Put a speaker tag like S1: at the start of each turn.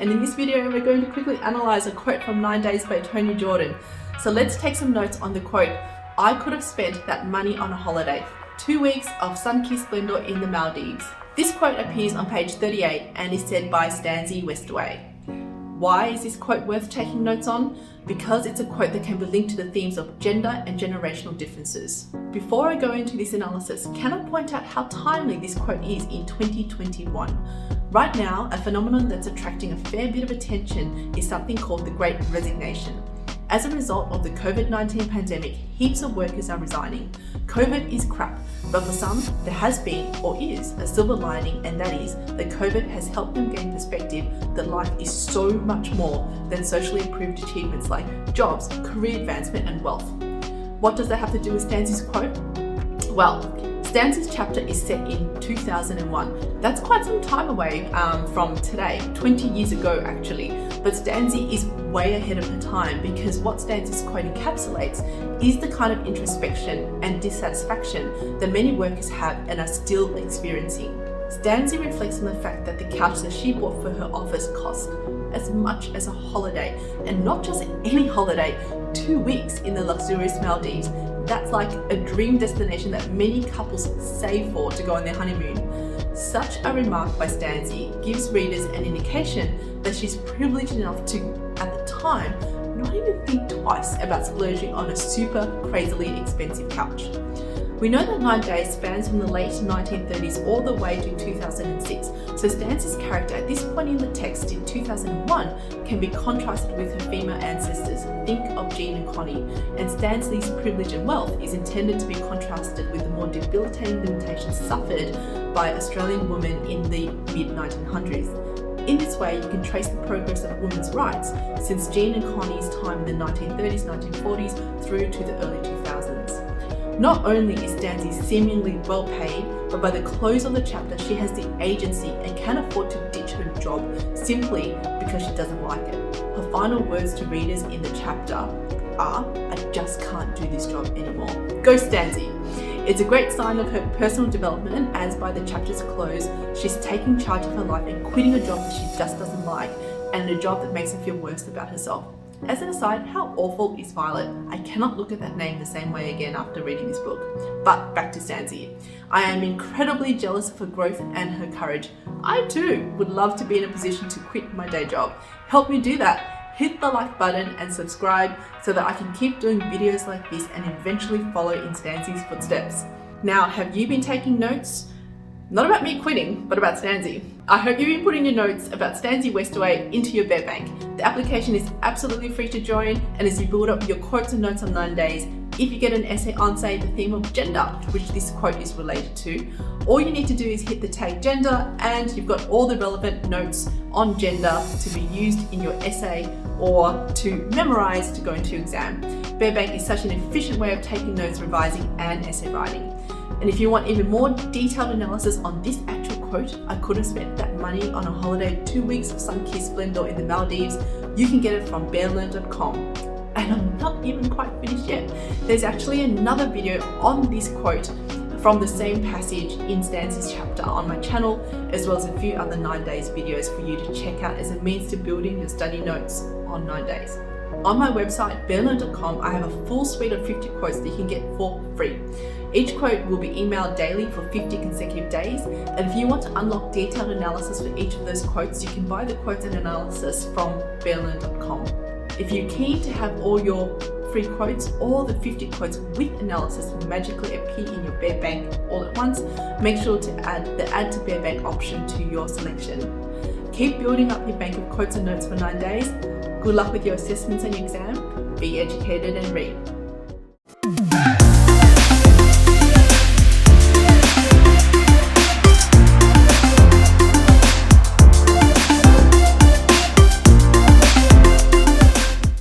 S1: and in this video we're going to quickly analyze a quote from 9 Days by Toni Jordan. So let's take some notes on the quote. I could have spent that money on a holiday. 2 weeks of sun-kissed splendour in the Maldives. This quote appears on page 38 and is said by Stanzi Westaway. Why is this quote worth taking notes on? Because it's a quote that can be linked to the themes of gender and generational differences. Before I go into this analysis, can I point out how timely this quote is in 2021? Right now, a phenomenon that's attracting a fair bit of attention is something called the Great Resignation. As a result of the COVID-19 pandemic, heaps of workers are resigning. COVID is crap, but for some, there has been, or is, a silver lining, and that is that COVID has helped them gain perspective that life is so much more than socially approved achievements like jobs, career advancement, and wealth. What does that have to do with Stanzi's quote? Well, Stanzi's chapter is set in 2001. That's quite some time away from today, 20 years ago actually. But Stanzi is way ahead of her time because what Stanzi's quote encapsulates is the kind of introspection and dissatisfaction that many workers have and are still experiencing. Stanzi reflects on the fact that the couch that she bought for her office cost as much as a holiday, and not just any holiday, 2 weeks in the luxurious Maldives. That's like a dream destination that many couples save for to go on their honeymoon. Such a remark by Stanzi gives readers an indication that she's privileged enough to, at the time, not even think twice about splurging on a super crazily expensive couch. We know that 9 Days spans from the late 1930s all the way to 2006, so Stanzi's character at this point in the text in 2001 can be contrasted with her female ancestors. Think of Jean and Connie, and Stanzi's privilege and wealth is intended to be contrasted with the more debilitating limitations suffered by Australian women in the mid-1900s. In this way, you can trace the progress of women's rights since Jean and Connie's time in the 1930s, 1940s through to the early 2000s. Not only is Stanzi seemingly well paid, but by the close of the chapter she has the agency and can afford to ditch her job simply because she doesn't like it. Her final words to readers in the chapter are, I just can't do this job anymore. Go Stanzi! It's a great sign of her personal development as by the chapter's close, she's taking charge of her life and quitting a job that she just doesn't like and a job that makes her feel worse about herself. As an aside, how awful is Violet? I cannot look at that name the same way again after reading this book. But back to Stanzi. I am incredibly jealous of her growth and her courage. I too would love to be in a position to quit my day job. Help me do that. Hit the like button and subscribe so that I can keep doing videos like this and eventually follow in Stanzi's footsteps. Now, have you been taking notes? Not about me quitting, but about Stanzi. I hope you've been putting your notes about Stanzi Westaway into your bear bank. The application is absolutely free to join, and as you build up your quotes and notes on 9 days, if you get an essay on, say, the theme of gender, which this quote is related to, all you need to do is hit the tag gender, and you've got all the relevant notes on gender to be used in your essay or to memorize to go into your exam. Bear bank is such an efficient way of taking notes, revising, and essay writing. And if you want even more detailed analysis on this actual quote, I could have spent that money on a holiday, 2 weeks of sun-kissed splendour in the Maldives, you can get it from bearlearn.com. And I'm not even quite finished yet. There's actually another video on this quote from the same passage in Stanzi's chapter on my channel, as well as a few other 9 Days videos for you to check out as a means to building your study notes on 9 days. On my website, bearlearn.com, I have a full suite of 50 quotes that you can get for free. Each quote will be emailed daily for 50 consecutive days, and if you want to unlock detailed analysis for each of those quotes, you can buy the quotes and analysis from bearlearn.com. If you're keen to have all your free quotes, all the 50 quotes with analysis magically appear in your Bear Bank all at once, make sure to add the Add to Bear Bank option to your selection. Keep building up your bank of quotes and notes for 9 days. Good luck with your assessments and your exam. Be educated and read.